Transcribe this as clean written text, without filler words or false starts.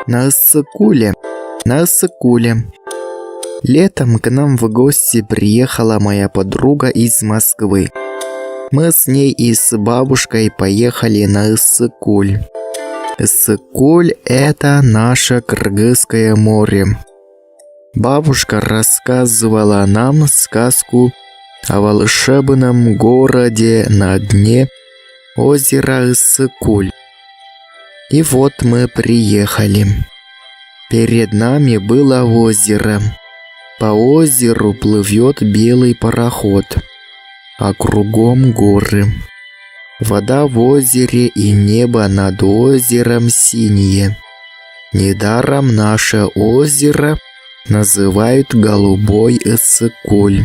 На Иссык-Куле. На Иссык-Куле. Летом к нам в гости приехала моя подруга из Москвы. Мы с ней и с бабушкой поехали на Иссык-Куль. Иссык-Куль – это наше Кыргызское море. Бабушка рассказывала нам сказку о волшебном городе на дне озера Иссык-Куль. И вот мы приехали. Перед нами было озеро. По озеру плывет белый пароход, а кругом горы. Вода в озере и небо над озером синие. Недаром наше озеро называют Голубой Иссык-Куль.